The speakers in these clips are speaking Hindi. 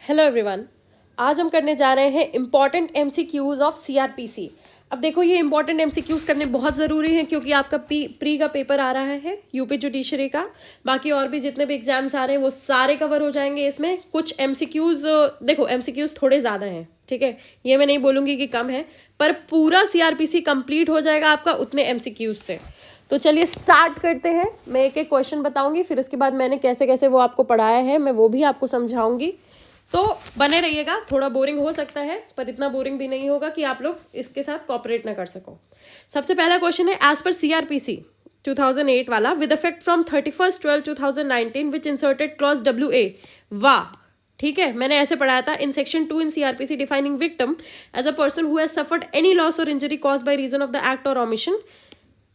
हेलो एवरीवन, आज हम करने जा रहे हैं इंपॉर्टेंट एमसीक्यूज ऑफ सीआरपीसी। अब देखो, ये इंपॉर्टेंट एमसीक्यूज करने बहुत ज़रूरी है क्योंकि आपका प्री का पेपर आ रहा है यूपी जुडिशरी का। बाकी और भी जितने भी एग्जाम्स आ रहे हैं वो सारे कवर हो जाएंगे इसमें। कुछ एमसीक्यूज, देखो एमसीक्यूज थोड़े ज़्यादा हैं, ठीक है, ये मैं नहीं बोलूँगी कि कम है, पर पूरा सीआरपीसी कंप्लीट हो जाएगा आपका उतने एमसीक्यूज से। तो चलिए स्टार्ट करते हैं। मैं एक एक क्वेश्चन बताऊंगी, फिर उसके बाद मैंने कैसे कैसे वो आपको पढ़ाया है मैं वो भी आपको समझाऊंगी। तो बने रहिएगा। थोड़ा बोरिंग हो सकता है पर इतना बोरिंग भी नहीं होगा कि आप लोग इसके साथ कॉपरेट ना कर सको। सबसे पहला क्वेश्चन है, एज पर सीआरपीसी 2008 वाला, with effect from 31/12/2019 which inserted clause WA। वाह, ठीक है, मैंने ऐसे पढ़ाया था। In section 2 in CrPC defining victim as a person who has suffered any loss और injury cause by reason of the act और ओमिशन,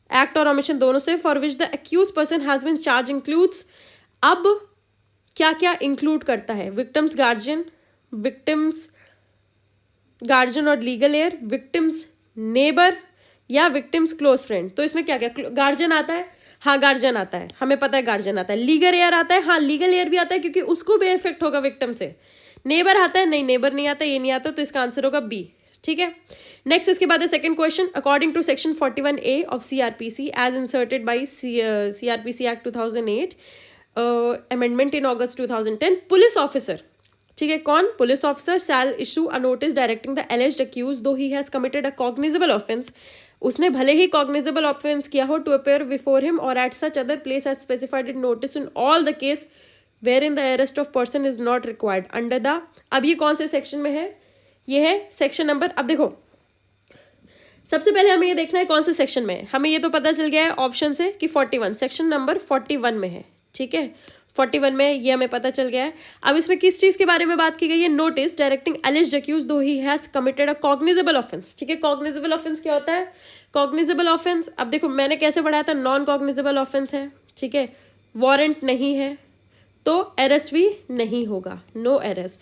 एक्ट और ओमिशन दोनों से, for which the accuse person has been charge includes. अब क्या क्या इंक्लूड करता है? विक्टिम्स गार्जियन और लीगल एयर, विक्टिम्स नेबर या विक्टिम्स क्लोज फ्रेंड। तो इसमें क्या क्या? गार्जियन आता है, हाँ गार्जियन आता है, हमें पता है गार्जियन आता है। लीगल एयर आता है, हाँ लीगल एयर भी आता है क्योंकि उसको भी इफेक्ट होगा विक्टिम से। नेबर आता है, नहीं नेबर नहीं आता, ये नहीं आता, तो इसका आंसर होगा बी, ठीक है। नेक्स्ट इसके बाद है second question, according to section 41A of CrPC as inserted by CrPC act 2008 amendment in August 2010, police officer, ठीक है, कौन? Police officer shall issue a notice directing the alleged accuse though he has committed a cognizable offence, उसने भले ही कॉग्निजेबल ऑफेंस किया हो, टू अपेयर बिफोर हिम और at such other place as specified in notice in all the case where in the arrest of person is not required under the. अब ये कौन से सेक्शन में है? ये है सेक्शन नंबर, अब देखो सबसे पहले हमें ये देखना है कौन से सेक्शन में है। हमें ये तो पता चल गया है ऑप्शन से कि 41, सेक्शन नंबर 41 में है, ठीक है, 41 में, ये हमें पता चल गया है। अब इसमें किस चीज के बारे में बात की गई है? Notice directing एलिज्ड accuse though he has committed a cognizable offence, ठीक है। कॉग्निजेबल ऑफेंस क्या होता है? कॉग्निजेबल ऑफेंस, अब देखो मैंने कैसे पढ़ाया था, नॉन कॉग्निजेबल ऑफेंस है, ठीक है, वारंट नहीं है तो अरेस्ट भी नहीं होगा, नो अरेस्ट।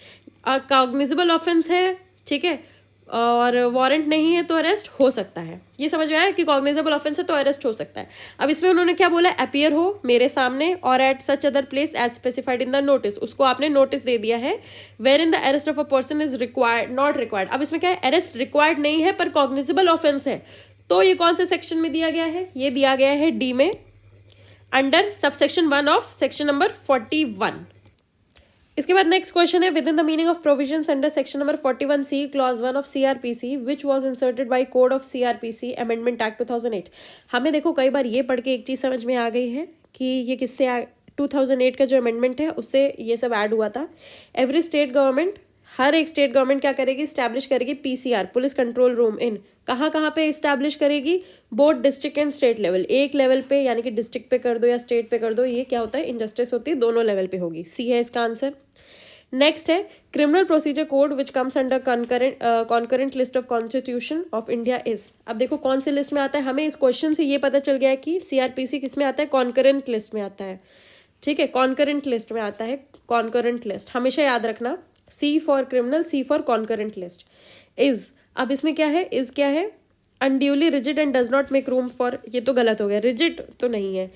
कॉग्निजेबल ऑफेंस है, ठीक है, और वारंट नहीं है तो अरेस्ट हो सकता है। ये समझ में आया कि कॉग्निजेबल ऑफेंस है तो अरेस्ट हो सकता है। अब इसमें उन्होंने क्या बोला? अपीयर हो मेरे सामने और at such other place as specified in the notice, उसको आपने नोटिस दे दिया है, wherein the arrest of a person is required not required. अब इसमें क्या है? अरेस्ट रिक्वायर्ड नहीं है पर कॉग्निजेबल ऑफेंस है, तो ये कौन से सेक्शन में दिया गया है? ये दिया गया है डी में, under subsection 1 of section number 41। इसके बाद नेक्स्ट क्वेश्चन है, with in the meaning of provisions under section number 41C clause 1 of CrPC which was inserted by code of CrPC amendment act 2008। हमें देखो कई बार ये पढ़ के एक चीज समझ में आ गई है कि ये किससे 2008 का जो अमेंडमेंट है उससे ये सब ऐड हुआ था। एवरी स्टेट गवर्नमेंट, हर एक स्टेट गवर्नमेंट क्या करेगी? स्टैब्लिश करेगी PCR, पुलिस कंट्रोल रूम, इन कहाँ कहाँ पे इस्टेब्लिश करेगी? Both district and state level, एक लेवल पे यानी कि डिस्ट्रिक्ट पे कर दो या स्टेट पे कर दो, ये क्या होता है? इनजस्टिस होती है, दोनों लेवल पे होगी। सी है इसका आंसर। नेक्स्ट है, criminal procedure code which comes under concurrent list of constitution of India is. अब देखो कौन से लिस्ट में आता है, हमें इस क्वेश्चन से ये पता चल गया है कि सीआरपीसी किस में आता है? कॉन्करेंट लिस्ट में आता है, ठीक है, कॉन्करेंट लिस्ट में आता है। कॉन्करेंट लिस्ट हमेशा याद रखना, C for criminal, C for concurrent list. Is, अब इसमें क्या है? इज क्या है? Unduly rigid and does not make room for, ये तो गलत हो गया, रिजिड तो नहीं है,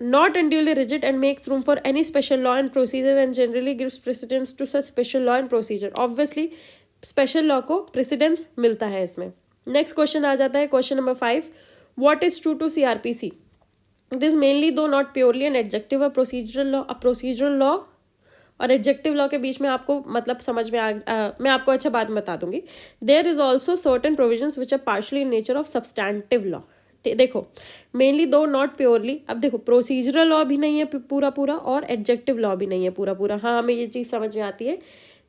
not unduly rigid and makes room for any special law and procedure and generally gives precedence to such special law and procedure। obviously special law को precedence मिलता है इसमें। next question आ जाता है question number 5, what is true to CRPC? it is mainly though not purely an adjective a procedural law और एडजेक्टिव लॉ के बीच में आपको मतलब समझ में मैं आपको अच्छा बात बता दूंगी। There is also certain provisions which are partially in nature of substantive law. देखो मेनली दो नॉट प्योरली, अब देखो प्रोसीजरल लॉ भी नहीं है पूरा पूरा और एडजेक्टिव लॉ भी नहीं है पूरा पूरा, हाँ हमें ये चीज़ समझ में आती है।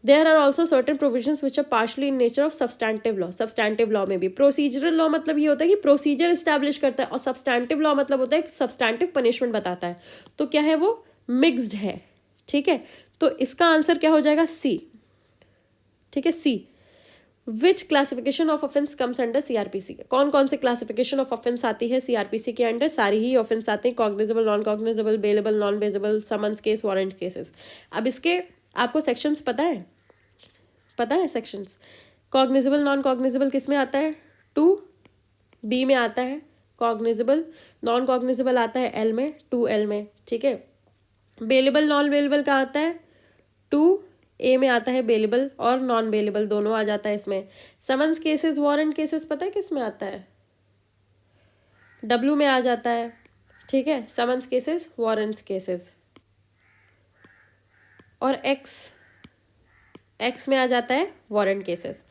There are also certain provisions which are partially in nature of substantive law. Substantive law में भी प्रोसीजरल लॉ मतलब ये होता है कि प्रोसीजर इस्टेब्लिश करता है और सब्सटैंटिव लॉ मतलब होता है सब्सटैंटिव पनिशमेंट बताता है। तो क्या है वो? मिक्स्ड है, ठीक है। तो इसका आंसर क्या हो जाएगा? सी, ठीक है, C. Which classification of offence comes under CrPC? कौन कौन से क्लासिफिकेशन ऑफ ऑफेंस आती है सीआरपीसी के अंडर? सारी ही ऑफेंस आते हैं, cognizable, non cognizable, bailable, non bailable, summons case, warrant cases. अब इसके आपको सेक्शंस पता है? पता है सेक्शंस? कॉग्निजेबल नॉन कॉग्निजेबल किस में आता है? 2B में आता है कॉग्निजेबल, नॉन कॉग्निजेबल आता है L में, 2L में, ठीक है। बेलेबल नॉन बेलेबल कहाँ आता है? 2 ए में आता है बेलेबल और नॉन बेलेबल, दोनों आ जाता है इसमें। समन्स केसेस, वारंट केसेस पता है किस में आता है? डब्ल्यू में आ जाता है, ठीक है, समन्स केसेस, वारंट्स केसेस। और एक्स में आ जाता है वारंट केसेस।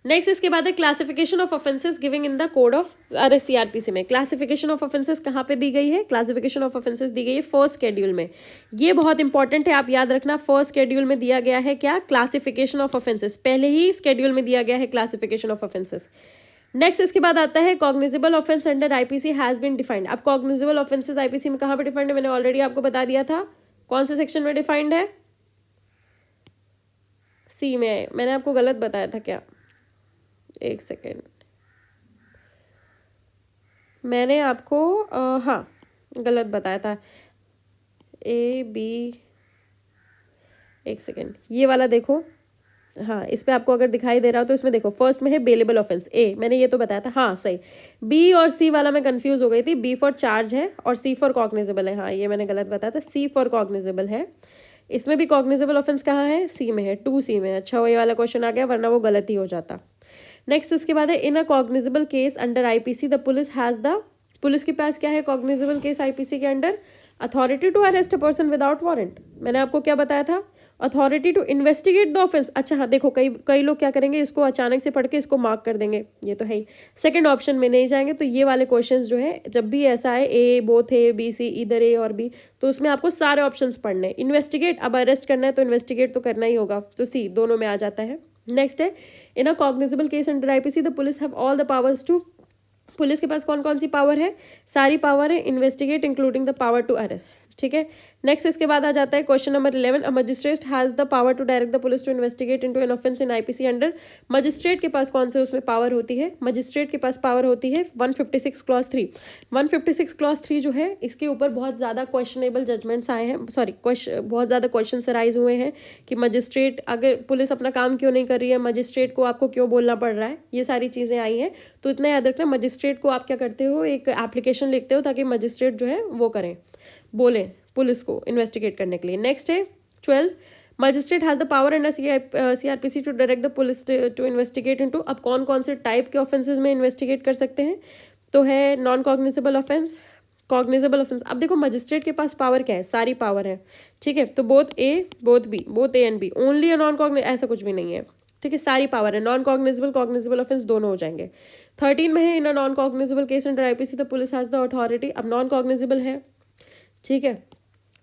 नेक्स्ट इसके बाद है classification of offences giving in the code of, अरे सीआरपीसी में क्लासिफिकेशन ऑफ ऑफेंसेस कहाँ पे दी गई है? क्लासिफिकेशन ऑफ ऑफेंसेस दी गई है फर्स्ट शेड्यूल में। ये बहुत इंपॉर्टेंट है, आप याद रखना, फर्स्ट शेड्यूल में दिया गया है क्या? Classification of offences. पहले ही शेड्यूल में दिया गया है क्लासिफिकेशन ऑफ ऑफेंसेस। नेक्स्ट इसके बाद आता है cognizable offence under IPC has been defined. अब कॉग्निजेबल ऑफेंसेस आईपीसी में कहाँ पे डिफाइंड है? मैंने ऑलरेडी आपको बता दिया था। कौन से सेक्शन में डिफाइंड है? सी में। मैंने आपको गलत बताया था क्या? एक सेकेंड, मैंने आपको हाँ गलत बताया था। ए बी, एक सेकेंड, ये वाला देखो, हाँ इस पे आपको अगर दिखाई दे रहा हो तो इसमें देखो, फर्स्ट में है बेलेबल ऑफेंस, ए, मैंने ये तो बताया था, हाँ सही। बी और सी वाला मैं कंफ्यूज हो गई थी, बी फॉर चार्ज है और सी फॉर कॉग्निजेबल है, हाँ ये मैंने गलत बताया था, सी फॉर कॉग्निजेबल है। इसमें भी कॉग्निजेबल ऑफेंस कहाँ है? सी में है, 2C में। अच्छा ये वाला क्वेश्चन आ गया, वरना वो गलत ही हो जाता। नेक्स्ट इसके बाद है in a cognizable case under IPC the police has the, police के पास क्या है कॉग्निजेबल केस आईपीसी के under? Authority to arrest a person without warrant. मैंने आपको क्या बताया था? Authority to investigate the offence. अच्छा हाँ देखो, कई लोग क्या करेंगे, इसको अचानक से पढ़ के इसको मार्क कर देंगे, ये तो है ही, सेकंड ऑप्शन में नहीं जाएंगे। तो ये वाले क्वेश्चंस जो है, जब भी ऐसा है A both A B C, इधर ए और बी, तो उसमें आपको सारे ऑप्शंस पढ़ने हैं। इन्वेस्टिगेट, अब अरेस्ट करना है तो इन्वेस्टिगेट तो करना ही होगा, तो सी दोनों में आ जाता है। नेक्स्ट है in a cognizable case under IPC the police have all the powers to, police के पास कौन कौन सी पावर है? सारी पावर है, investigate including the power to arrest, ठीक है। नेक्स्ट इसके बाद आ जाता है question number 11, a magistrate has the power to direct the police to investigate into an offence in IPC under. Magistrate के पास कौन से उसमें पावर होती है? मजिस्ट्रेट के पास पावर होती है 156 क्लॉज 3। 156 क्लॉज 3 जो है, इसके ऊपर बहुत ज़्यादा क्वेश्चनेबल जजमेंट्स आए हैं, सॉरी बहुत ज़्यादा क्वेश्चन अराइज हुए हैं कि मजिस्ट्रेट, अगर पुलिस अपना काम क्यों नहीं कर रही है, मजिस्ट्रेट को आपको क्यों बोलना पड़ रहा है, ये सारी चीज़ें आई हैं। तो इतना याद रखना, मजिस्ट्रेट को आप क्या करते हो, एक एप्लीकेशन लिखते हो ताकि मजिस्ट्रेट जो है वो करें, बोले पुलिस को इन्वेस्टिगेट करने के लिए। नेक्स्ट है 12, magistrate has the power under CrPC to direct the police to investigate into. अब कौन कौन से टाइप के ऑफेंसेस में इन्वेस्टिगेट कर सकते हैं? तो है non cognizable offence, cognizable offence. अब देखो मजिस्ट्रेट के पास पावर क्या है? सारी पावर है, ठीक है। तो both A both B, both A and B, only a non cogni, ऐसा कुछ भी नहीं है, ठीक है, सारी पावर है। नॉन कॉग्निजेबल कॉग्निजेबल ऑफेंस दोनों हो जाएंगे। 13 में है in a non cognizable case under IPC the police has the authority. अब नॉन कॉग्निजेबल है, ठीक है,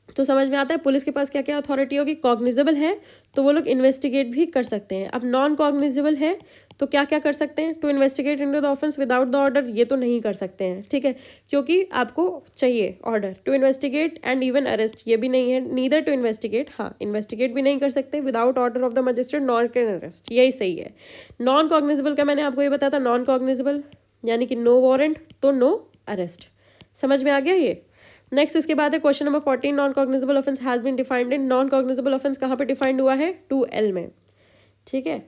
तो समझ में आता है पुलिस के पास क्या क्या अथॉरिटी होगी। कॉग्निजेबल है तो वो लोग इन्वेस्टिगेट भी कर सकते हैं। अब नॉन कॉग्निजेबल है तो क्या क्या कर सकते हैं? To investigate into the offence without the order, ये तो नहीं कर सकते हैं, ठीक है, क्योंकि आपको चाहिए order. To investigate and even arrest, ये भी नहीं है, नीदर टू इन्वेस्टिगेट, हाँ इन्वेस्टिगेट भी नहीं कर सकते without order of the magistrate, nor can arrest, यही सही है। नॉन कॉग्निजेबल का मैंने आपको ये बताया था, नॉन कॉग्निजेबल यानी कि नो वारंट तो नो अरेस्ट, समझ में आ गया ये। नेक्स्ट इसके बाद है question number 14, non cognizable offence has been defined in. Non cognizable offence कहाँ पे डिफाइंड हुआ है? 2L में, ठीक है।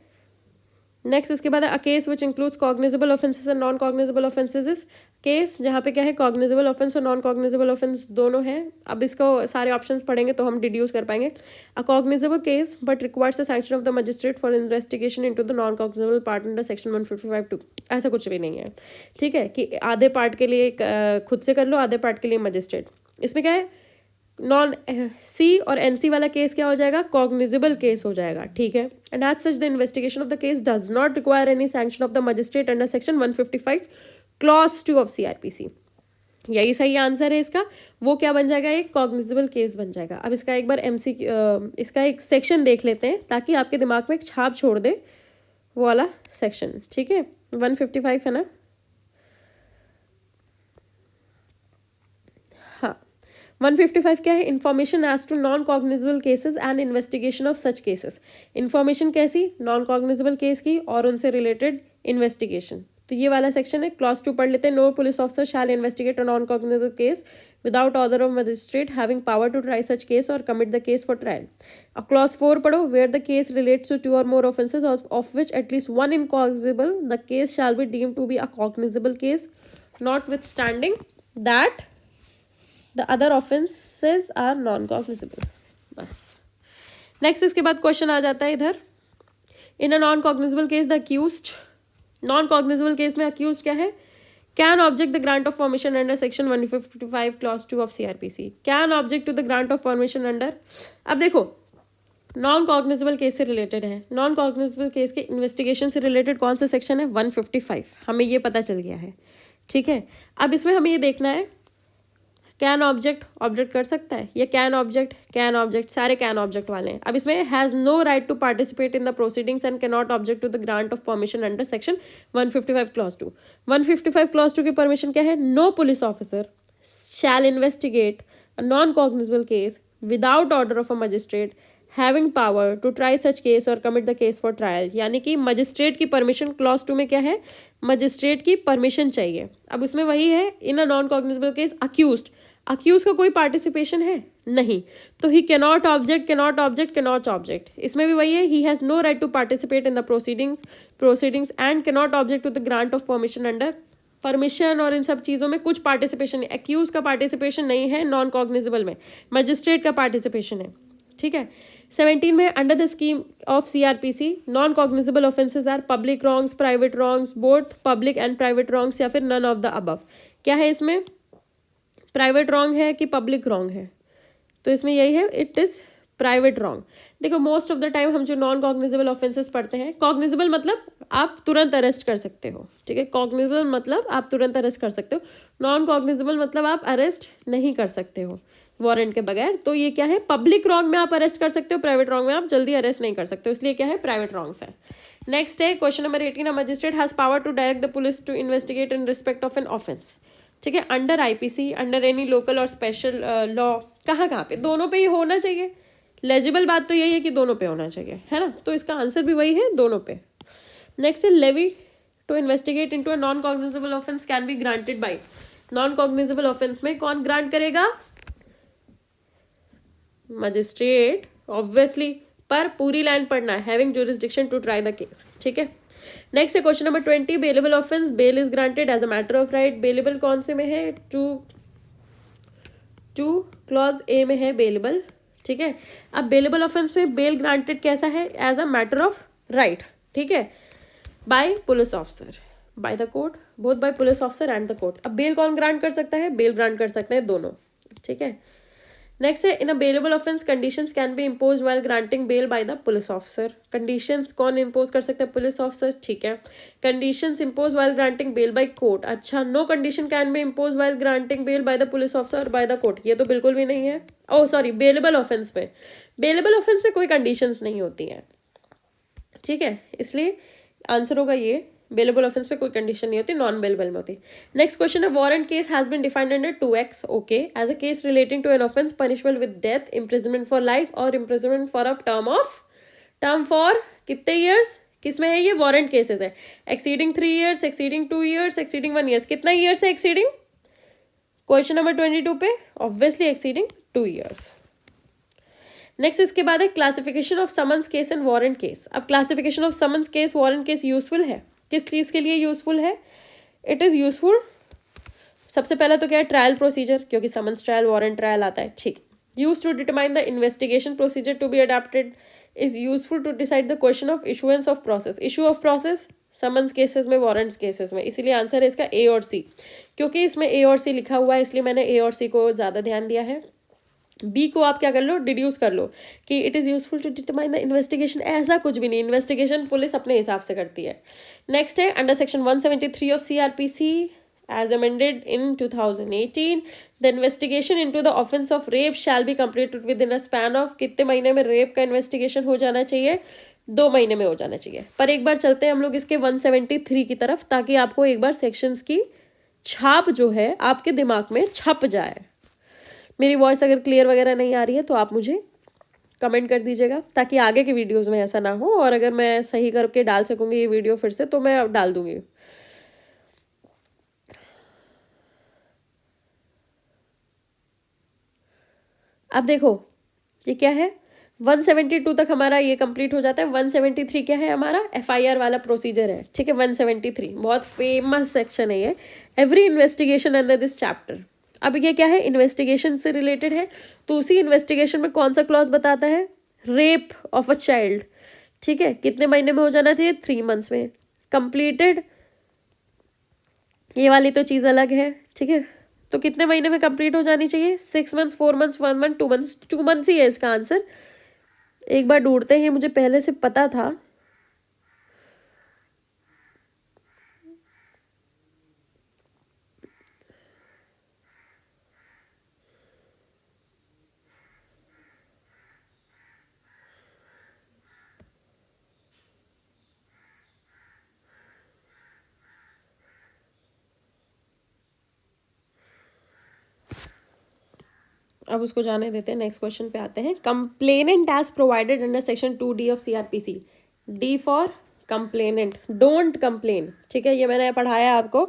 नेक्स्ट इसके बाद है a case which includes cognizable offences and non cognizable offences is. Case जहाँ पे क्या है, कॉग्निजेबल ऑफेंस और नॉन कॉग्निजेबल ऑफेंस दोनों है। अब इसको सारे ऑप्शंस पढ़ेंगे तो हम डिड्यूस कर पाएंगे। A cognizable case but requires the sanction of the magistrate for investigation into the non cognizable part under section 155(2). ऐसा कुछ भी नहीं है, ठीक है, कि आधे पार्ट के लिए खुद से कर लो, आधे पार्ट के लिए मजिस्ट्रेट। इसमें क्या है, नॉन सी और एनसी वाला केस क्या हो जाएगा? कॉग्निजेबल केस हो जाएगा, ठीक है। And as such the investigation of the case does not require any sanction of the magistrate under section 155 clause 2 of CrPC. यही सही आंसर है इसका। वो क्या बन जाएगा? एक कॉग्निजेबल केस बन जाएगा। अब इसका एक बार इसका एक सेक्शन देख लेते हैं ताकि आपके दिमाग में एक छाप छोड़ दे वो वाला सेक्शन, ठीक है। 155 है ना, हाँ 155 क्या है? Information as to non cognizable cases and investigation of such cases. Information कैसी? नॉन कॉग्निजेबल केस की और उनसे रिलेटेड इन्वेस्टिगेशन। तो ये वाला सेक्शन है। क्लॉज 2 पढ़ लेते हैं। No police officer shall investigate a non cognizable case without order of magistrate having power to try such case और commit the case for trial. अब क्लॉज 4 पढ़ो। Where the case relates to 2 और more offences of which at least 1 in cognizable the case shall be deemed to be a cognizable case notwithstanding that the other offenses are non cognizable। बस नेक्स्ट इसके बाद क्वेश्चन आ जाता है इधर, in a non cognizable case the accused, non cognizable case में अक्यूज क्या है, can object the grant of permission under section 155 clause 2 of CRPC, can object to the grant of permission under. अब देखो नॉन कॉग्निजेबल केस से रिलेटेड है, नॉन कॉग्निजेबल केस के इन्वेस्टिगेशन से रिलेटेड कौन सा सेक्शन है, 155, हमें ये पता चल गया है, ठीक है। अब इसमें हमें ये देखना है कैन ऑब्जेक्ट ऑब्जेक्ट कर सकता है, या कैन ऑब्जेक्ट सारे कैन ऑब्जेक्ट वाले हैं। अब इसमें has no right to participate in the proceedings and can not object to the grant of permission under section 155 clause 2। 155 clause 2 की परमिशन क्या है, no police officer shall investigate a non cognizable case without order of a magistrate having power to try such case और commit the case for trial. यानी कि मजिस्ट्रेट की परमिशन, क्लॉज 2 में क्या है, मजिस्ट्रेट की परमिशन चाहिए। अब उसमें वही है, in a non cognizable case accuse का कोई पार्टिसिपेशन है नहीं, तो ही कैनॉट ऑब्जेक्ट। इसमें भी वही है, he has no right to participate in the proceedings and cannot object to the grant of permission under permission, और इन सब चीज़ों में कुछ पार्टिसिपेशन, एक्यूज का पार्टिसिपेशन नहीं है नॉन कॉग्निजेबल में, मजिस्ट्रेट का पार्टिसिपेशन है, ठीक है। 17 में under the scheme of CRPC non cognizable offences are public wrongs, private wrongs, both public and private wrongs, या फिर नन ऑफ द अबव। क्या है इसमें, प्राइवेट रॉन्ग है कि पब्लिक रॉन्ग है, तो इसमें यही है, इट इज़ प्राइवेट रॉन्ग। देखो मोस्ट ऑफ द टाइम हम जो नॉन कॉग्निजेबल ऑफेंसेस पढ़ते हैं, कॉग्निजेबल मतलब आप तुरंत अरेस्ट कर सकते हो, ठीक है, कॉग्निजेबल मतलब आप तुरंत अरेस्ट कर सकते हो, नॉन कॉग्निजेबल मतलब आप अरेस्ट नहीं कर सकते हो वारंट के बगैर। तो ये क्या है, पब्लिक रॉन्ग में आप अरेस्ट कर सकते हो, प्राइवेट रॉन्ग में आप जल्दी अरेस्ट नहीं कर सकते हो, इसलिए क्या है, प्राइवेट रॉन्ग्स है। नेक्स्ट है question number 18, a magistrate has power to direct the police to investigate in respect of an offence, ठीक है, under IPC, under any local और स्पेशल लॉ, कहाँ पे, दोनों पे ही होना चाहिए। लेजिबल बात तो यही है कि दोनों पे होना चाहिए, है ना, तो इसका आंसर भी वही है, दोनों पे। नेक्स्ट है leave to investigate into a non cognizable offence can be granted by, non cognizable offence में कौन ग्रांट करेगा, मजिस्ट्रेट ऑब्वियसली, पर पूरी लाइन पढ़ना है, having jurisdiction to try the case, ठीक है। नेक्स्ट है question number 20, bailable offence, bail is granted as a matter of right. Bailable कौन से में है, 2 क्लॉज A में है बेलेबल, ठीक है। अब बेलेबल ऑफेंस में बेल ग्रांटेड कैसा है, as a matter of right, ठीक है, by police officer, by the court, both by police officer and the court. अब बेल कौन ग्रांट कर सकता है, बेल ग्रांट कर सकते हैं दोनों, ठीक है। नेक्स्ट है in a bailable offence conditions can be impose while granting bail by the police officer. Conditions कौन इम्पोज कर सकता है, पुलिस ऑफिसर, ठीक है। Conditions impose while granting bail by court, अच्छा, no condition can be impose while granting bail by the police officer by the court, ये तो बिल्कुल भी नहीं है। ओह सॉरी, बेलेबल ऑफेंस में कोई कंडीशंस नहीं होती हैं, ठीक है, इसलिए आंसर होगा ये, बेलेबल ऑफेंस पे कोई कंडीशन नहीं होती, नॉन बेलेबल में होती। नेक्स्ट क्वेश्चन है warrant case has been defined under 2X, okay, as a case relating to an offence punishable with death, imprisonment for life और imprisonment for a term for कितने ईयर्स, किसमें है ये, वारंट केसेस है, exceeding 3 years, exceeding 2 years, exceeding 1 year, कितना ईयर्स है एक्सीडिंग, क्वेश्चन नंबर 22 पे ऑब्वियसली एक्सीडिंग 2 years। नेक्स्ट इसके बाद है classification of summons case and warrant case. अब classification of summons case, warrant case useful है, किस चीज़ के लिए यूजफुल है, इट इज़ यूजफुल, सबसे पहला तो क्या है, ट्रायल प्रोसीजर, क्योंकि समन्स ट्रायल वारंट ट्रायल आता है, ठीक। Use to determine the investigation procedure to be adopted, is useful to decide the question of issuance of process, issue of process summons cases में, वारंट्स केसेस में, इसीलिए आंसर है इसका A और C, क्योंकि इसमें A और C लिखा हुआ है इसलिए मैंने A और C को ज़्यादा ध्यान दिया है। बी को आप क्या कर लो, डिड्यूस कर लो कि it is useful to determine the investigation, ऐसा कुछ भी नहीं, इन्वेस्टिगेशन पुलिस अपने हिसाब से करती है। नेक्स्ट है under section 173 of CRPC as amended in 2018 the investigation into the offense of rape shall be completed within a span of, कितने महीने में रेप का इन्वेस्टिगेशन हो जाना चाहिए, 2 महीने में हो जाना चाहिए। पर एक बार चलते हैं हम लोग इसके 173 की तरफ, ताकि आपको एक बार सेक्शंस की छाप जो है आपके दिमाग में छप जाए। मेरी वॉइस अगर क्लियर वगैरह नहीं आ रही है तो आप मुझे कमेंट कर दीजिएगा, ताकि आगे के वीडियोस में ऐसा ना हो, और अगर मैं सही करके डाल सकूंगी ये वीडियो फिर से तो मैं डाल दूंगी। अब देखो ये क्या है, 172 तक हमारा ये कंप्लीट हो जाता है। 173 क्या है, हमारा FIR वाला प्रोसीजर है, ठीक है। 173 बहुत फेमस सेक्शन है ये, every investigation under this chapter. अब ये क्या है, इन्वेस्टिगेशन से रिलेटेड है, तो उसी इन्वेस्टिगेशन में कौन सा क्लॉज बताता है, रेप ऑफ अ चाइल्ड, ठीक है, कितने महीने में हो जाना चाहिए? 3 मंथ्स में। कंप्लीटेड, ये वाली तो चीज़ अलग है, ठीक है, तो कितने महीने में कंप्लीट हो जानी चाहिए? 6 months, 4 months, 1 month, 2 months, 2 months ही है इसका आंसर। एक बार ढूंढते हैं, ये मुझे पहले से पता था। अब उसको जाने देते हैं, नेक्स्ट क्वेश्चन पे आते हैं। Complainant as provided under section 2D of CRPC। D for complainant, don't complain, ठीक है, ये मैंने पढ़ाया आपको।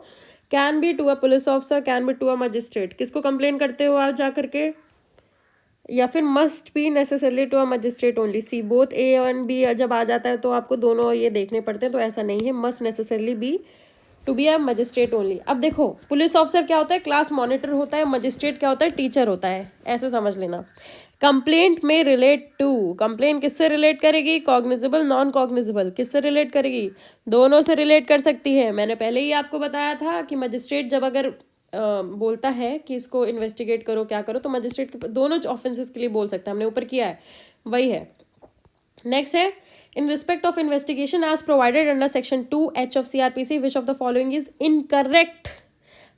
Can be to a police officer, can be to a magistrate. किसको कंप्लेन करते हो आप जा करके? या फिर must be necessarily to a magistrate only. C both A and B जब आ जाता है तो आपको दोनों ये देखने पड़ते हैं, तो ऐसा नहीं है, must necessarily be to be a magistrate only. अब देखो, पुलिस ऑफिसर क्या होता है? क्लास मॉनिटर होता है। मजिस्ट्रेट क्या होता है? टीचर होता है, ऐसे समझ लेना। कंप्लेंट में रिलेट टू, कंप्लेन किससे रिलेट करेगी? कॉग्निजेबल, नॉन कॉग्निजेबल, किससे रिलेट करेगी? दोनों से रिलेट कर सकती है। मैंने पहले ही आपको बताया था कि मजिस्ट्रेट जब अगर बोलता है कि इसको इन्वेस्टिगेट करो, क्या करो, तो मजिस्ट्रेट दोनों ऑफेंसेस के लिए बोल सकता है, हमने ऊपर किया है, वही है। नेक्स्ट है, in respect of investigation as provided under section 2H of CRPC which of the following is incorrect.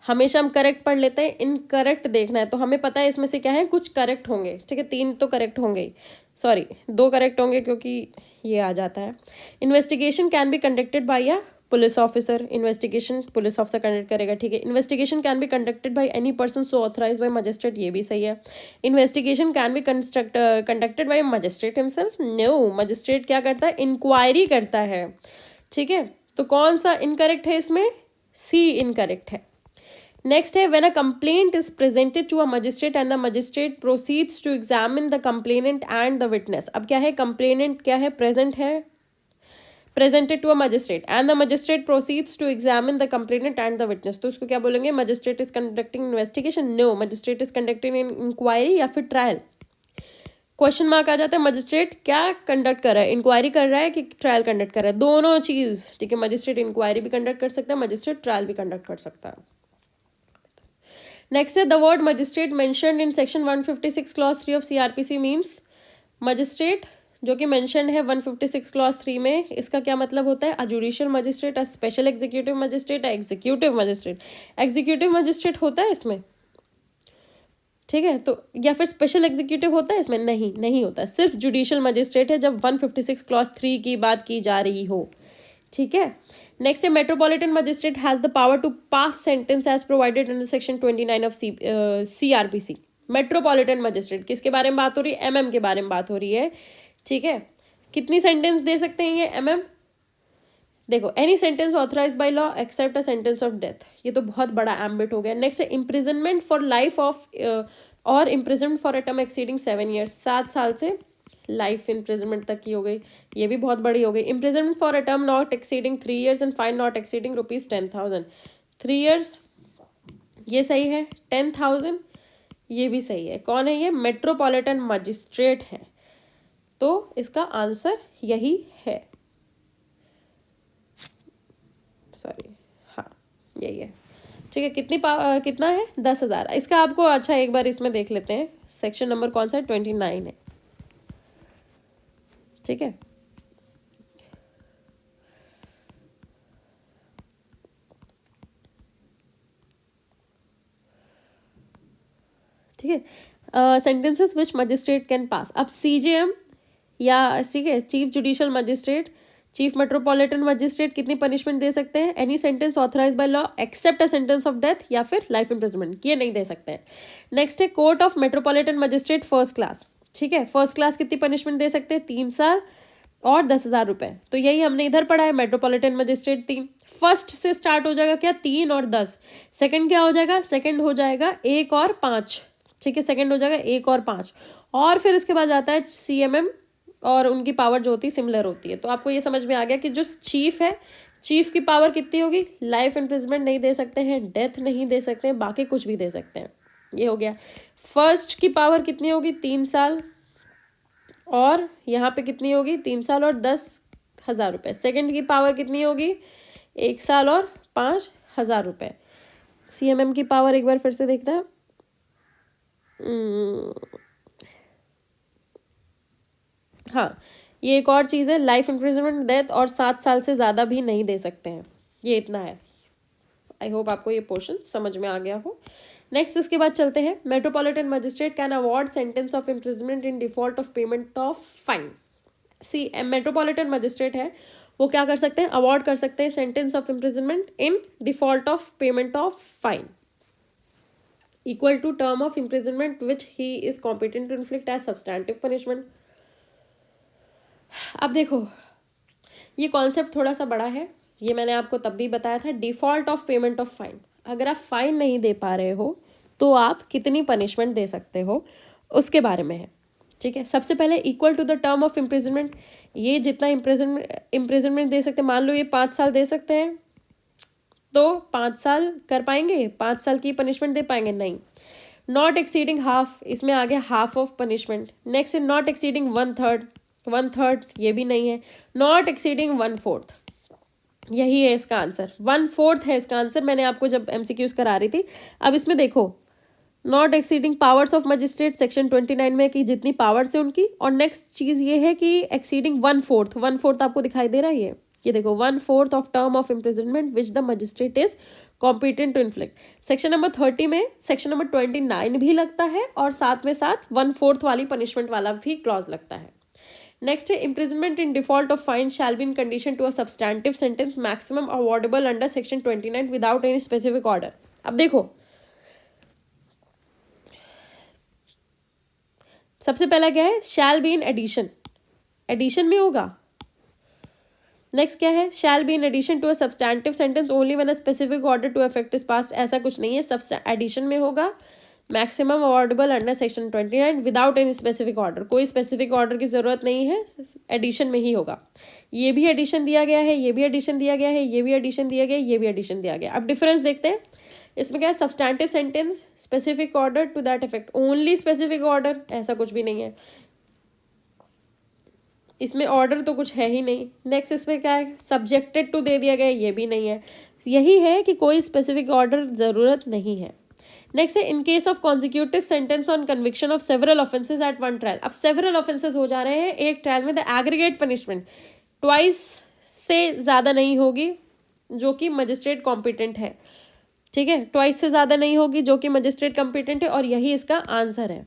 हमेशा हम करेक्ट पढ़ लेते हैं, इनकरेक्ट देखना है, तो हमें पता है इसमें से क्या है, कुछ करेक्ट होंगे, ठीक है, 3 तो करेक्ट होंगे, सॉरी 2 करेक्ट होंगे क्योंकि ये आ जाता है। Investigation can be conducted by a police officer, investigation police officer conduct करेगा, ठीक है। Investigation can be conducted by any person so authorise by magistrate, ये भी सही है। Investigation can be conducted by magistrate himself, no, magistrate क्या करता है? इंक्वायरी करता है, ठीक है, तो कौन सा इनकरेक्ट है इसमें? सी इनकरेक्ट है। नेक्स्ट है, when a complaint is presented to a magistrate and the magistrate proceeds to examine the complainant and the witness. अब क्या है? कंप्लेनेंट क्या है? प्रेजेंट है, presented to a magistrate and the magistrate proceeds to examine the complainant and the witness, तो उसको क्या बोलेंगे? magistrate is conducting investigation, no, magistrate is conducting an inquiry या फिर ट्रायल। क्वेश्चन मार्क आ जाता है, मजिस्ट्रेट क्या कंडक्ट कर रहा है? इंक्वायरी कर रहा है कि ट्रायल कंडक्ट कर रहा है? दोनों चीज, ठीक है, मजिस्ट्रेट इंक्वायरी भी कंडक्ट कर सकता है, मजिस्ट्रेट ट्रायल भी कंडक्ट कर सकता है। नेक्स्ट है, the word magistrate mentioned in section 156 clause 3 of CRPC means, magistrate जो कि मेंशन है 156 क्लॉज 3 में, इसका क्या मतलब होता है? A judicial magistrate, a special executive magistrate, executive magistrate. Executive magistrate होता है इसमें, ठीक है, तो या फिर स्पेशल एग्जीक्यूटिव होता है इसमें? नहीं, नहीं होता, सिर्फ जुडिशियल मजिस्ट्रेट है जब 156 क्लॉज 3 की बात की जा रही हो, ठीक है। नेक्स्ट है, metropolitan magistrate has the power to pass sentence as provided under section 29 of CRPC। Metropolitan magistrate किसके बारे में बात हो रही है? MM के बारे में बात हो रही है, ठीक है। कितनी सेंटेंस दे सकते हैं ये MM? देखो, any sentence authorise by law except a sentence of death, ये तो बहुत बड़ा एम्बिट हो गया। नेक्स्ट है, इम्प्रिजनमेंट फॉर लाइफ ऑफ और imprisonment for a term exceeding 7 years, 7 साल से लाइफ इम्प्रिजनमेंट तक की हो गई, ये भी बहुत बड़ी हो गई। Imprisonment for a term not exceeding 3 years and fine not exceeding ₹10,000, 3 years ये सही है, 10,000 ये भी सही है। कौन है ये? मेट्रोपॉलिटन मजिस्ट्रेट है, तो इसका आंसर यही है, सॉरी, हाँ यही है, ठीक है। कितना है? 10,000। इसका आपको अच्छा एक बार इसमें देख लेते हैं, सेक्शन नंबर कौन सा है? 29 है, ठीक है। ठीक है, sentences which magistrate can pass. अब CJM या ठीक है, chief judicial magistrate, chief metropolitan magistrate कितनी पनिशमेंट दे सकते हैं? Any sentence authorise by law except a sentence of death या फिर लाइफ इम्प्रिजनमेंट, ये नहीं दे सकते हैं। नेक्स्ट है, court of metropolitan magistrate first class, ठीक है, फर्स्ट क्लास कितनी पनिशमेंट दे सकते हैं? 3 साल और 10,000 रुपए, तो यही हमने इधर पढ़ा है। मेट्रोपॉलिटन मजिस्ट्रेट 3, फर्स्ट से स्टार्ट हो जाएगा क्या? 3 और 10, सेकंड क्या हो जाएगा? सेकंड हो जाएगा 1 और 5, ठीक है, सेकंड हो जाएगा 1 और 5, और फिर इसके बाद आता है CMM, और उनकी पावर जो होती है सिमिलर होती है। तो आपको ये समझ में आ गया कि जो चीफ है, चीफ की पावर कितनी होगी? लाइफ इम्प्रिजमेंट नहीं दे सकते हैं, डेथ नहीं दे सकते हैं, बाकी कुछ भी दे सकते हैं, ये हो गया। फर्स्ट की पावर कितनी होगी? 3 साल और यहाँ पे कितनी होगी, 3 साल और 10,000 रुपये। सेकंड की पावर कितनी होगी, 1 साल और 5,000 रुपये। CMM की पावर एक बार फिर से देखते हैं। हाँ, ये एक और चीज़ है, लाइफ इम्प्रिजनमेंट, डेथ और 7 साल से ज़्यादा भी नहीं दे सकते हैं। ये इतना है। आई होप आपको ये पोर्शन समझ में आ गया हो। नेक्स्ट इसके बाद चलते हैं, metropolitan magistrate can award sentence of imprisonment in default of payment of fine. C metropolitan magistrate है, वो क्या कर सकते हैं, अवॉर्ड कर सकते हैं sentence of imprisonment in default of payment of fine equal to term of imprisonment which he is competent to inflict as substantive punishment. अब देखो, ये कॉन्सेप्ट थोड़ा सा बड़ा है, ये मैंने आपको तब भी बताया था। Default of payment of fine, अगर आप फाइन नहीं दे पा रहे हो तो आप कितनी पनिशमेंट दे सकते हो, उसके बारे में है। ठीक है, सबसे पहले equal to the term of imprisonment, ये जितना इम्प्रिजनमेंट दे सकते हैं, मान लो ये 5 साल दे सकते हैं, तो 5 साल कर पाएंगे, 5 साल की पनिशमेंट दे पाएंगे, नहीं। नॉट एक्सीडिंग हाफ, इसमें आ गया हाफ ऑफ पनिशमेंट। नेक्स्ट है नॉट एक्सीडिंग 1/3, ये भी नहीं है। नॉट एक्सीडिंग 1/4, यही है इसका आंसर, 1/4 है इसका आंसर। मैंने आपको जब MCQs करा रही थी, अब इसमें देखो, not exceeding powers of magistrate section 29 में कि जितनी पावर्स है उनकी, और नेक्स्ट चीज ये है कि एक्सीडिंग 1/4 आपको दिखाई दे रहा है, ये देखो 1/4 of term of imprisonment which the magistrate is competent to inflict. Section number 30 में सेक्शन नंबर 29 भी लगता है, और साथ में साथ 1/4 वाली पनिशमेंट वाला भी क्लॉज लगता है। नेक्स्ट है imprisonment in default of fine shall be in condition to a substantive sentence maximum awardable under section 29 without any specific order. अब देखो, सबसे पहला क्या है, shall be in addition, addition में होगा। नेक्स्ट क्या है, shall be in addition to a substantive sentence only when a specific order to effect is passed, ऐसा कुछ नहीं है, सब एडिशन में होगा। Maximum awardable under section 29 without any specific order, कोई स्पेसिफिक ऑर्डर की जरूरत नहीं है, एडिशन में ही होगा। ये भी एडिशन दिया गया है, ये भी एडिशन दिया गया है, ये भी एडिशन दिया गया है, ये भी एडिशन दिया गया। अब डिफरेंस देखते हैं, इसमें क्या है, substantive sentence, specific order to that effect, only specific order, ऐसा कुछ भी नहीं है, इसमें ऑर्डर तो कुछ है ही नहीं। नेक्स्ट इसमें क्या है, सब्जेक्टेड टू दे दिया गया, ये भी नहीं है, यही है कि कोई स्पेसिफिक ऑर्डर जरूरत नहीं है। नेक्स्ट है in case of consecutive sentence on conviction of several offences at one trial. अब सेवरल ऑफेंसेस हो जा रहे हैं एक ट्रायल में, द एग्रीगेट पनिशमेंट ट्वाइस से ज़्यादा नहीं होगी जो कि मजिस्ट्रेट कॉम्पिटेंट है। ठीक है, ट्वाइस से ज़्यादा नहीं होगी जो कि मजिस्ट्रेट कॉम्पिटेंट है, और यही इसका आंसर है।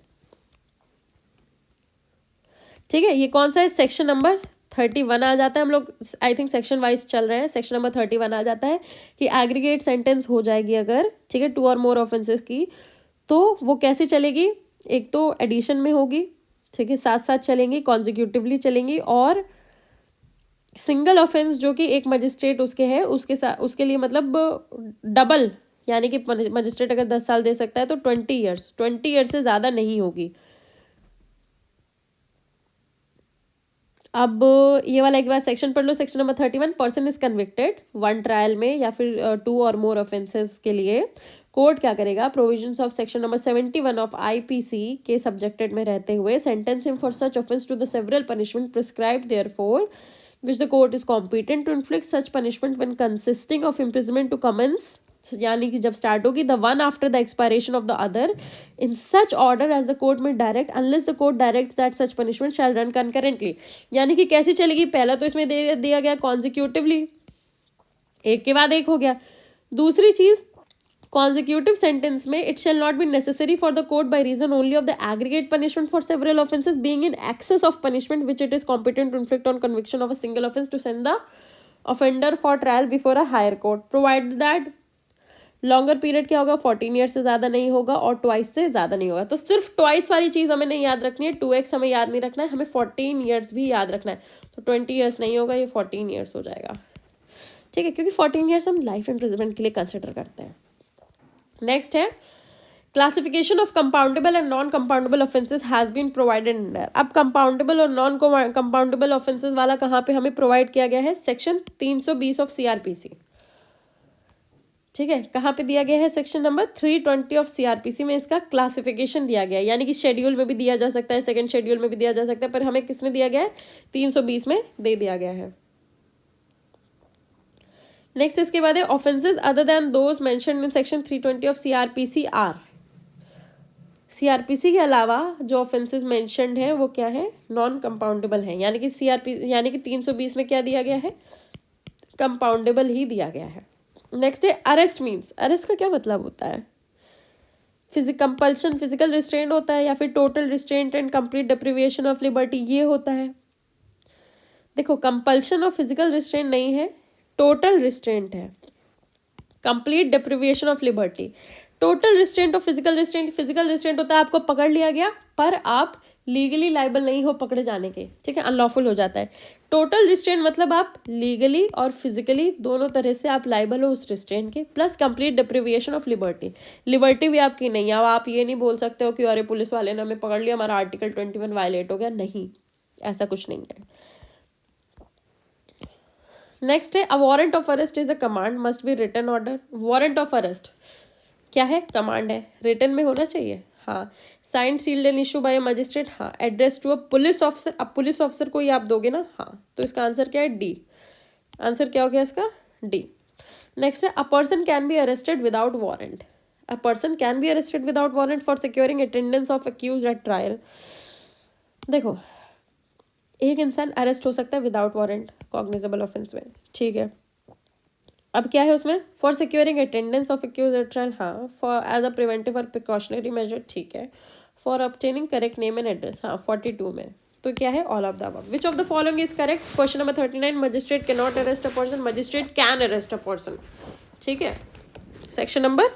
ठीक है, ये कौन सा है, सेक्शन नंबर 31 आ जाता है। हम लोग आई थिंक सेक्शन वाइज चल रहे हैं, सेक्शन नंबर 31 आ जाता है कि एग्रीगेट सेंटेंस हो जाएगी अगर, ठीक है, 2 और मोर ऑफेंसेस की, तो वो कैसे चलेगी, एक तो एडिशन में होगी, ठीक है, साथ साथ चलेंगी, कॉन्जिक्यूटिवली चलेंगी, और सिंगल ऑफेंस जो कि एक मजिस्ट्रेट उसके है, उसके साथ उसके लिए मतलब डबल, यानी कि मजिस्ट्रेट अगर 10 साल दे सकता है तो 20 ईयर्स से ज़्यादा नहीं होगी। अब ये वाला एक बार सेक्शन पढ़ लो, section number 31, person is convicted one trial में या फिर 2 और मोर ऑफेंसेस के लिए, कोर्ट क्या करेगा, provisions of section number 71 of IPC के सब्जेक्टेड में रहते हुए sentence him for such offence to the several punishment prescribed therefor which the court is competent to inflict such punishment when consisting of imprisonment to commence, यानी कि जब स्टार्ट होगी, the one after the expiration of the other in such order as the court may direct unless the court directs that such punishment shall run concurrently। यानी कि कैसे चलेगी, पहला तो इसमें दिया गया consecutively, एक के बाद एक हो गया। दूसरी चीज, consecutive sentence में it shall not be necessary for the court by reason only of the aggregate punishment for several offences being in excess of punishment which it is competent to inflict on conviction of a single offence to send the offender for trial before a higher court provided that longer period क्या होगा, 14 ईयर्स से ज़्यादा नहीं होगा और ट्वाइस से ज़्यादा नहीं होगा। तो सिर्फ ट्वाइस वाली चीज़ हमें नहीं याद रखनी है, 2x हमें याद नहीं रखना है, हमें 14 ईयर्स भी याद रखना है। तो 20 ईयर्स नहीं होगा, ये 14 ईयर्स हो जाएगा। ठीक है, क्योंकि 14 ईयर्स हम लाइफ इम्प्रिजनमेंट के लिए कंसिडर करते हैं। नेक्स्ट है classification of compoundable and non compoundable offences has been provided in. अब कंपाउंडेबल और नॉन कंपाउंडेबल ऑफेंसेस वाला कहाँ पे हमें प्रोवाइड किया गया है, सेक्शन 320 ऑफ CRPC। ठीक है, कहाँ पे दिया गया है, सेक्शन नंबर 320 ऑफ सीआरपीसी में इसका क्लासिफिकेशन दिया गया है, यानी कि शेड्यूल में भी दिया जा सकता है, सेकंड शेड्यूल में भी दिया जा सकता है, पर हमें किस में दिया गया है, 320 में दे दिया गया है। नेक्स्ट इसके बाद है offences other than those mentioned in section 320 of CrPC are. CrPC के अलावा जो ऑफेंसेस मेंशन्ड है वो क्या है, नॉन कंपाउंडेबल है, यानी कि यानी कि 320 में क्या दिया गया है, कंपाउंडेबल ही दिया गया है। नेक्स्ट है अरेस्ट मीन्स, अरेस्ट का क्या मतलब होता है, कंपल्शन, फिजिकल रिस्ट्रेंट होता है या फिर total restraint and complete deprivation of liberty, ये होता है। देखो कंपल्शन और फिजिकल रिस्ट्रेंट नहीं है, टोटल रिस्ट्रेंट है, complete deprivation of liberty. Total restraint और फिजिकल रिस्ट्रेंट, फिजिकल रिस्ट्रेंट होता है आपको पकड़ लिया गया पर आप लीगली लाइबल नहीं हो पकड़े जाने के, ठीक है, अनलॉफुल हो जाता है। टोटल रिस्ट्रेंट मतलब आप लीगली और फिजिकली दोनों तरह से आप लाइबल हो उस रिस्ट्रेंट के, plus complete deprivation of liberty, liberty भी आपकी नहीं है। अब आप ये नहीं बोल सकते हो कि अरे पुलिस वाले ने हमें पकड़ लिया, हमारा आर्टिकल 21 वायलेट हो गया, नहीं, ऐसा कुछ नहीं है। नेक्स्ट है a warrant of arrest is a command must be written order. Warrant of arrest क्या है, कमांड है, रिटन में होना चाहिए, हाँ। Signed sealed and issue by magistrate, हाँ। Address to a police officer, अब पुलिस ऑफिसर को ही आप दोगे ना, हाँ। तो इसका आंसर क्या है, डी। आंसर क्या हो गया इसका, डी। नेक्स्ट है a person can be arrested without warrant. A person can be arrested without warrant for securing attendance of accused at trial. देखो एक इंसान अरेस्ट हो सकता है विदाउट वारंट कॉग्निजेबल ऑफेंस में, ठीक है। अब क्या है उसमें, for securing attendance of accused at trial, हाँ। फॉर एज अ प्रिवेंटिव और प्रिकॉशनरी मेजर, ठीक है। For obtaining correct name and address, हाँ 42 में। तो क्या है, all of the above. Which of the following is correct. Question number 39, magistrate can not arrest a person, magistrate can arrest a person, ठीक है, सेक्शन नंबर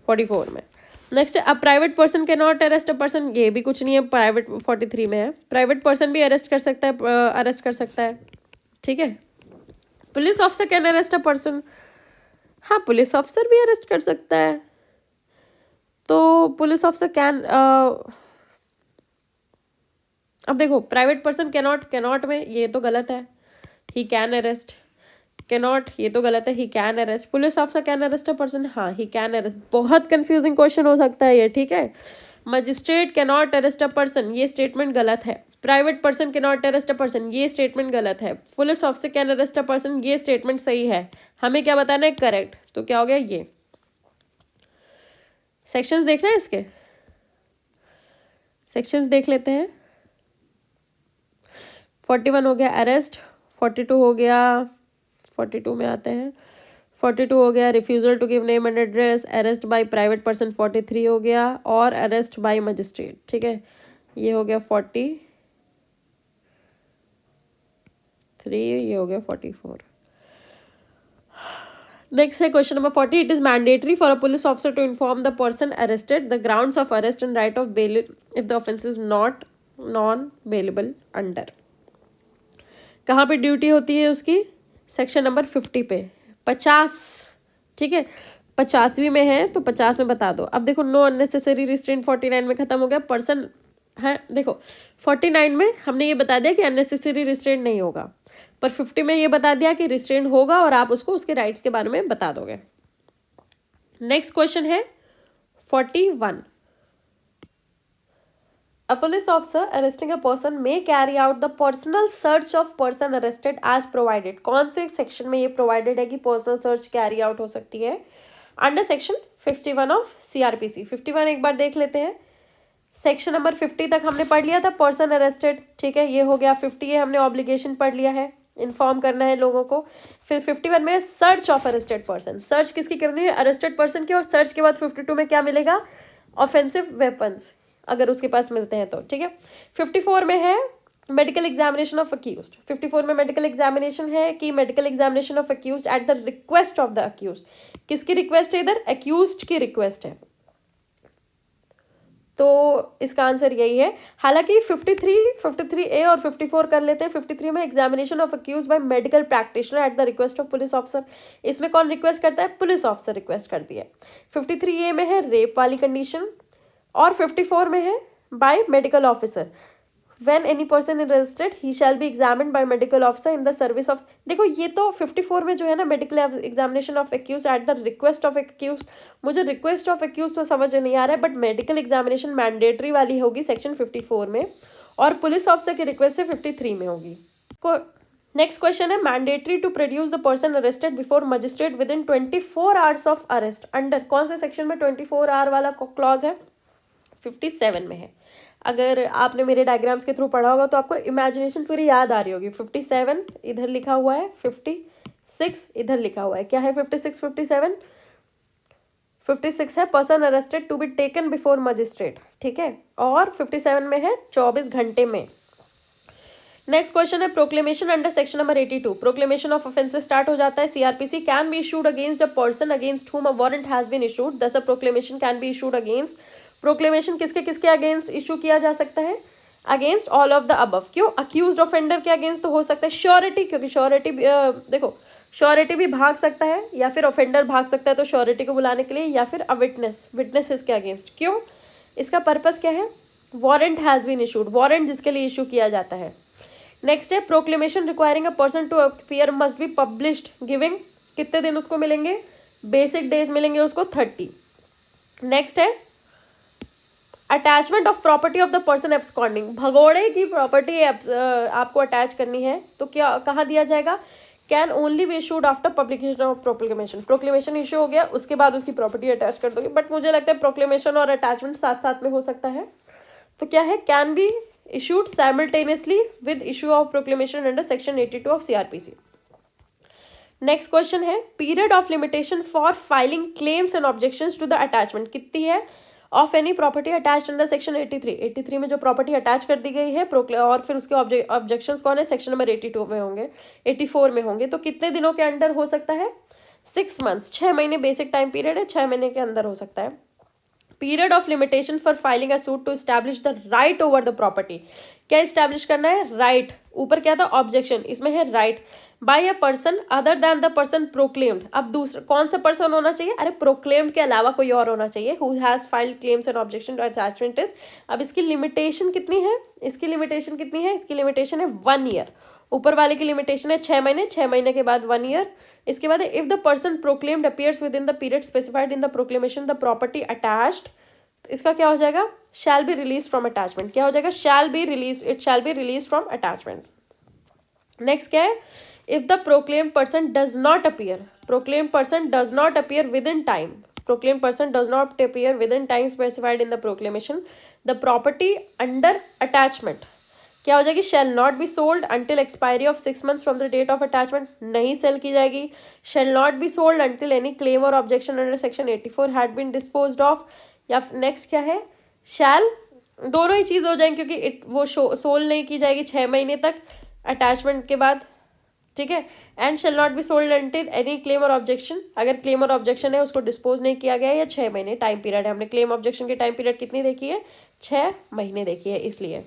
44 में। Next a private person can not arrest a person, ये भी कुछ नहीं है, प्राइवेट 43 में है। प्राइवेट पर्सन भी अरेस्ट कर सकता है, अरेस्ट कर सकता है, ठीक है। Police officer can arrest a person, हाँ पुलिस ऑफिसर भी अरेस्ट कर सकता है, तो पुलिस ऑफिसर कैन, अब देखो प्राइवेट पर्सन कैनॉट में ये तो गलत है, ही कैन अरेस्ट, कैनॉट ये तो गलत है, he can arrest. Police officer can arrest a person, हाँ ही कैन अरेस्ट। बहुत कंफ्यूजिंग क्वेश्चन हो सकता है ये, ठीक है। Magistrate cannot arrest a person, ये स्टेटमेंट गलत है। Private person cannot arrest a person, ये स्टेटमेंट गलत है। Police officer can arrest a person, ये स्टेटमेंट सही है। हमें क्या बताना है, करेक्ट। तो क्या हो गया, ये सेक्शंस देखना है, इसके सेक्शंस देख लेते हैं। 41 हो गया अरेस्ट, 42 हो गया, 42 में आते हैं, 42 हो गया refusal to give name and address, arrest by private person 43 हो गया, और अरेस्ट बाय मजिस्ट्रेट, ठीक है, ये हो गया 43, ये हो गया 44। नेक्स्ट है question number 40, it is mandatory for a police officer to inform the person arrested the grounds of arrest and right of bail if the offence is not non bailable under. कहाँ पे ड्यूटी होती है उसकी, सेक्शन नंबर 50 पे, 50, ठीक है, 50वीं में है तो 50 में बता दो। अब देखो नो अननेसेसरी रिस्ट्रेंट 49 में खत्म हो गया, पर्सन है, देखो 49 में हमने ये बता दिया कि अननेसेसरी रिस्ट्रेंट नहीं होगा, पर 50 में ये बता दिया कि रिस्ट्रेंट होगा और आप उसको उसके राइट्स के बारे में बता दोगे। नेक्स्ट क्वेश्चन है 41, A police officer arresting a person may carry out the personal search of person arrested as provided। कौन से सेक्शन में ये प्रोवाइडेड है कि पर्सनल सर्च कैरी आउट हो सकती है, अंडर सेक्शन 51 ऑफ सीआरपीसी। 51 एक बार देख लेते हैं। सेक्शन नंबर 50 तक हमने पढ़ लिया था पर्सन अरेस्टेड, ठीक है, ये हो गया। 50 ये हमने ऑब्लिगेशन पढ़ लिया है, इन्फॉर्म करना है लोगों को। फिर 51 में search of arrested person, search किसकी करनी है, अरेस्टेड पर्सन की, और सर्च के बाद 52 में क्या मिलेगा, ऑफेंसिव वेपन्स अगर उसके पास मिलते हैं तो, ठीक है। 54 में है मेडिकल एग्जामिनेशन ऑफ अक्यूज्ड। 54 में मेडिकल एग्जामिनेशन है कि medical examination of accused eight the request of the accused. किसकी रिक्वेस्ट है इधर, अक्यूज्ड की रिक्वेस्ट है, तो इसका आंसर यही है। हालांकि 53A और 54 कर लेते हैं। 53 में examination of accused by medical practitioner at the request of police officer, इसमें कौन रिक्वेस्ट करता है, पुलिस ऑफिसर रिक्वेस्ट करती है। 53A में है रेप वाली कंडीशन, और 54 में है by medical officer. When any person is arrested, he shall be examined by medical officer in the service of, देखो ये तो 54 में जो है ना, medical examination of accuse at the request of accuse, मुझे रिक्वेस्ट ऑफ एक्यूज तो समझ नहीं आ रहा है, बट मेडिकल एग्जामिनेशन मैंडेटरी वाली होगी सेक्शन 54 में, और पुलिस ऑफिसर की रिक्वेस्ट से 53 में होगी। नेक्स्ट क्वेश्चन है, mandatory to produce the person arrested before magistrate within 24 hours of arrest, under कौन से सेक्शन में 24 आवर वाला क्लॉज है? 57 में है। अगर आपने मेरे डायग्राम्स के थ्रू पढ़ा होगा तो आपको इमेजिनेशन पूरी याद आ रही होगी। 57 इधर लिखा हुआ है, 56 इधर लिखा हुआ है, क्या है 56 57? 56 है person arrested to be taken before magistrate, ठीक है, और 57 में है 24 घंटे में। नेक्स्ट क्वेश्चन है, proclamation under section number 82, proclamation of offences start हो जाता है। CrPC can be issued against a person against whom a warrant has been issued, thus a proclamation can be issued against, proclamation किसके किसके अगेंस्ट इशू किया जा सकता है? Against all of the above. क्यों? अक्यूज्ड ऑफेंडर के अगेंस्ट तो हो सकता है, श्योरिटी, क्योंकि श्योरिटी देखो श्योरिटी भी भाग सकता है या फिर ऑफेंडर भाग सकता है, तो श्योरिटी को बुलाने के लिए, या फिर अ विटनेस, विटनेसेस के अगेंस्ट। क्यों? इसका पर्पस क्या है? Warrant has been issued, warrant जिसके लिए इशू किया जाता है। नेक्स्ट है, proclamation requiring a person to appear must be published giving, कितने दिन उसको मिलेंगे? बेसिक डेज मिलेंगे उसको 30। नेक्स्ट है, attachment of property of the person absconding, भगोड़े की प्रॉपर्टी आपको अटैच करनी है तो क्या कहाँ दिया जाएगा? Can only be issued after publication of proclamation, proclamation issue हो गया उसके बाद उसकी प्रॉपर्टी अटैच कर दोगे, बट मुझे लगता है प्रोक्लेमेशन और अटैचमेंट साथ साथ में हो सकता है, तो क्या है? Can be issued simultaneously with issue of proclamation under section 82 of CrPC. Next question है, period of limitation for filing claims and objections to the attachment कितनी है? Of any property attach under section 83 में जो प्रॉपर्टी अटैच कर दी गई है और फिर उसके ऑब्जेक्शंस कौन है? सेक्शन नंबर 82 में होंगे, 84 में होंगे, तो कितने दिनों के अंडर हो सकता है? 6 मंथ्स, 6 महीने बेसिक टाइम पीरियड है, 6 महीने के अंदर हो सकता है। Period of limitation for filing a suit to establish the right over the property, क्या एस्टैब्लिश करना है? राइट, ऊपर क्या था? ऑब्जेक्शन, इसमें है right, by a person other than the person proclaimed. अब दूसरा कौन सा पर्सन होना चाहिए? अरे प्रोक्लेम्ड के अलावा कोई और होना चाहिए, who has filed claims and objection to attachment is. अब इसकी लिमिटेशन कितनी है? इसकी लिमिटेशन कितनी है? इसकी लिमिटेशन है 1 ईयर, ऊपर वाले की लिमिटेशन है 6 महीने, 6 महीने के बाद 1 ईयर। इसके बाद if the person proclaimed appears with in the period specified in the proclamation the property attached, इसका क्या हो जाएगा? Shall be release from attachment, क्या हो जाएगा? Shall be release, it shall be release from attachment. Next क्या है? If the proclaimed person does not appear, proclaimed person does not appear with in time, proclaimed person does not appear with in time specified in the proclamation, the property under attachment क्या हो जाएगी? Shall not be sold until expiry of 6 months from the date of attachment, नहीं सेल की जाएगी। Shall not be sold until any claim और objection under section 84 had been disposed of, या नेक्स्ट क्या है? शैल, दोनों ही चीज़ हो जाएंगे क्योंकि वो सोल्ड नहीं की जाएगी 6 महीने तक अटैचमेंट के बाद, ठीक है। And shall not be sold until any claim और ऑब्जेक्शन, अगर क्लेम और ऑब्जेक्शन है उसको डिस्पोज नहीं किया गया, या 6 महीने टाइम पीरियड है, हमने क्लेम ऑब्जेक्शन की टाइम पीरियड कितनी देखी है? 6 महीने देखी है, इसलिए